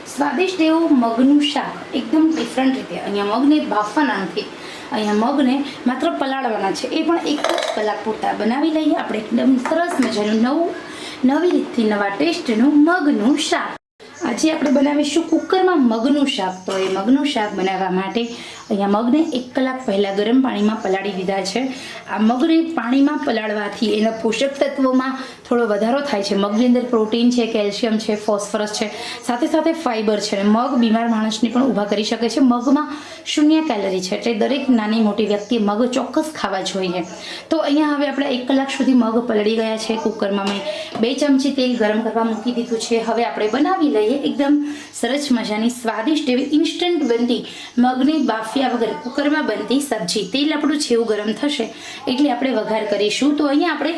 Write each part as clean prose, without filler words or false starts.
સ્વાદિષ્ટ એવું મગનું શાક એકદમ ડિફરન્ટ રીતે અહીંયા મગને બાફવાના નથી, અહીંયા મગને માત્ર પલાળવાના છે, એ પણ 1 જ કલાક પૂરતા બનાવી લઈએ આપણે એકદમ સરસ મજાનું નવી રીતથી નવા ટેસ્ટનું મગનું શાક। આજે આપણે બનાવીશું કુકરમાં મગનું શાક। તો એ મગનું શાક બનાવવા માટે અહીંયા મગને 1 કલાક પહેલાં ગરમ પાણીમાં પલાળી દીધા છે। આ મગને પાણીમાં પલાળવાથી એના પોષક તત્વોમાં થોડો વધારો થાય છે। મગની અંદર પ્રોટીન છે, કેલ્શિયમ છે, ફોસ્ફરસ છે, સાથે સાથે ફાઇબર છે। મગ બીમાર માણસને પણ ઊભા કરી શકે છે। મગમાં 0 કેલરી છે, એટલે દરેક નાની મોટી વ્યક્તિએ મગ ચોક્કસ ખાવા જોઈએ। તો અહીંયા હવે આપણે 1 કલાક સુધી મગ પલળી ગયા છે। કુકરમાં મેં 2 ચમચી તેલ ગરમ કરવા મૂકી દીધું છે। હવે આપણે બનાવી લઈએ એકદમ સરસ મજાની સ્વાદિષ્ટ એવી ઇન્સ્ટન્ટ બનતી મગની બાફિયા વગર કુકરમાં બનતી સબ્જી। તેલ આપણું જેવું ગરમ થશે એટલે આપણે વઘાર કરીશું। તો અહીંયા આપણે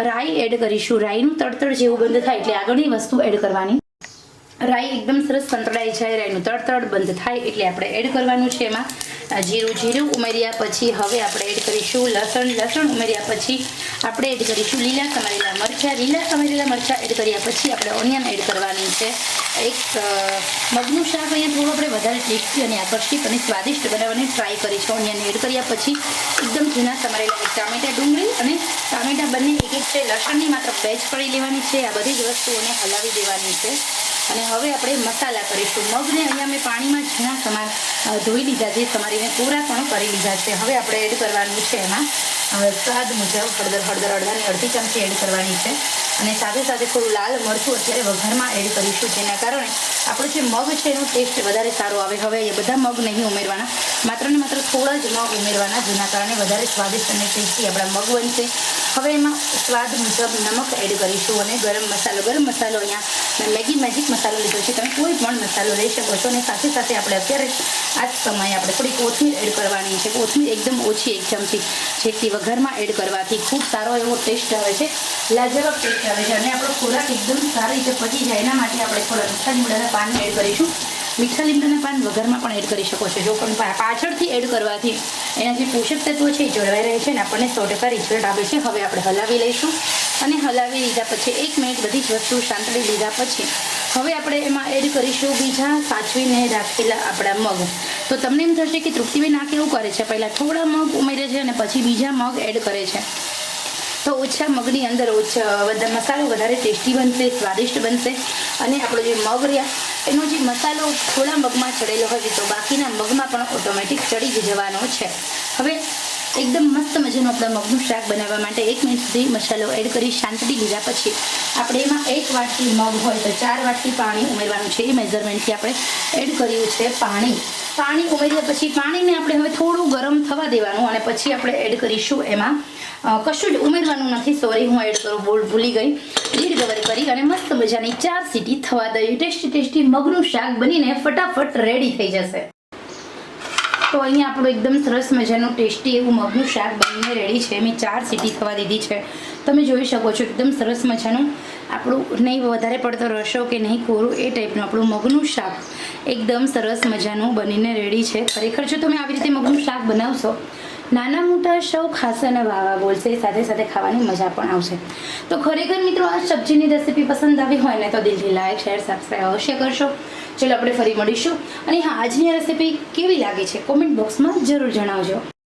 રાઈ એડ કરીશું। રાઈનું તડતડ જેવું બંધ થાય એટલે આગળની વસ્તુ એડ કરવાની। રાઈ એકદમ સરસ સંતળાઈ જાય, રાઈનું તડતડ બંધ થાય એટલે આપણે એડ કરવાનું છે એમાં જીરું ઉમેર્યા પછી હવે આપણે એડ કરીશું લસણ ઉમેર્યા પછી આપણે એડ કરીશું લીલા સમારેલા મરચાં એડ કર્યા પછી આપણે ઓનિયન એડ કરવાની છે। એક મગનું શાક અહીંયા થોડું આપણે વધારે ટેસ્ટી અને આકર્ષિત અને સ્વાદિષ્ટ બનાવવાની ટ્રાય કરીશું। ઓનિયન એડ કર્યા પછી એકદમ ઝીણા સમારેલા ટામેટા, ડુંગળી અને ટામેટા બંને એક છે। લસણની માત્ર 2 જ કળી લેવાની છે। આ બધી જ વસ્તુઓને હલાવી દેવાની છે અને હવે આપણે મસાલા કરીશું। મગને અહીંયા મેં પાણીમાં ઝીણા ધોઈ લીધા છે, સમારીને પૂરા પણ કરી લીધા છે। હવે આપણે એડ કરવાનું છે એમાં સ્વાદ મુજબ હળદર અડધાની અડધી ચમચી એડ કરવાની છે અને સાથે સાથે થોડું લાલ મરચું અત્યારે વઘારમાં એડ કરીશું, જેના કારણે આપણો જે મગ છે એનો ટેસ્ટ વધારે સારો આવે। હવે એ બધા મગ નહીં ઉમેરવાના, માત્ર ને માત્ર થોડા જ મગ ઉમેરવાના, જેના કારણે વધારે સ્વાદિષ્ટ અને ટેસ્ટી આપણા મગ બનશે। હવે એમાં સ્વાદ મુજબ નમક એડ કરીશું અને ગરમ મસાલો અહીંયા મેગી મેજિક મસાલો લીધો છે, તમે કોઈ પણ મસાલો લઈ શકો છો। અને સાથે સાથે આપણે અત્યારે આ જ સમયે આપણે થોડી કોથમીર એડ કરવાની છે। કોથમીર એકદમ ઓછી 1 ચમચી, જેથી વઘારમાં એડ કરવાથી ખૂબ સારો એવો ટેસ્ટ આવે છે, લાજવાબ ટેસ્ટ આવે છે અને આપણો ખોરાક એકદમ સારી રીતે પચી જાય એના માટે આપણે થોડા મીઠા લીમડાના પાન એડ કરીશું। મીઠા લીમડાના પાન વઘારમાં પણ એડ કરી શકો છો, જો પણ પાછળથી એડ કરવાથી એના જે પોષક તત્વો છે એ જળવાઈ રહે છે અને આપણને 100% રિઝલ્ટ આવે છે। હવે આપણે હલાવી લઈશું અને હલાવી લીધા પછી 1 મિનિટ બધી જ વસ્તુ સાંતળી લીધા પછી હવે આપણે એમાં એડ કરીશું બીજા સાચવીને રાખેલા આપણા મગ। તો તમને એમ થશે કે તૃપ્તિબેન આ કેવું કરે છે, પહેલાં થોડા મગ ઉમેરે છે અને પછી બીજા મગ એડ કરે છે। તો ઓછા મગની અંદર બધા મસાલો વધારે ટેસ્ટી બનશે, સ્વાદિષ્ટ બનશે અને આપણો જે મગ રહ્યા એનો જે મસાલો થોડા મગમાં ચડેલો હોય તો બાકીના મગમાં પણ ઓટોમેટિક ચડી જ જવાનો છે। હવે એકદમ મસ્ત મજાનું આપણા મગનું શાક બનાવવા માટે 1 મિનિટ સુધી મસાલો એડ કરી શાંતડી લીધા પછી આપણે એમાં 1 વાટકી મગ હોય તો 4 વાટકી પાણી ઉમેરવાનું છે। એ મેઝરમેન્ટથી આપણે એડ કર્યું છે પાણી ઉમેર્યા પછી પાણીને આપણે હવે થોડું ગરમ થવા દેવાનું અને પછી આપણે એડ કરીશું એમાં કશું જ ઉમેરવાનું નથી, સોરી હું એડ કરું ભૂલી ગઈ, લીડ કવર કરી અને મસ્ત મજાની 4 સીટી થવા દઈએ। ટેસ્ટી મગનું શાક બનીને ફટાફટ રેડી થઈ જશે। તો અહીંયા આપણું એકદમ સરસ મજાનું ટેસ્ટી એવું મગનું શાક બનીને રેડી છે। મેં 4 સીટી થવા દીધી છે, તમે જોઈ શકો છો એકદમ સરસ મજાનું આપણું નહીં વધારે પડતો રસો કે નહીં કોરું એ ટાઈપનું આપણું મગનું શાક એકદમ સરસ મજાનું બનીને રેડી છે। ખરેખર જો તમે આવી રીતે મગનું શાક બનાવશો નાના મોટા સૌ ખાશે અને વાવા બોલશે, સાથે સાથે ખાવાની મજા પણ આવશે। તો ખરેખર મિત્રો આ સબ્જીની રેસીપી પસંદ આવી હોય ને તો દિલથી લાઈક, શેર, સબસ્ક્રાઈબ અવશ્ય કરશો। ચલો આપણે ફરી મળીશું અને હા, આજની રેસીપી કેવી લાગે છે કોમેન્ટ બોક્સમાં જરૂર જણાવજો।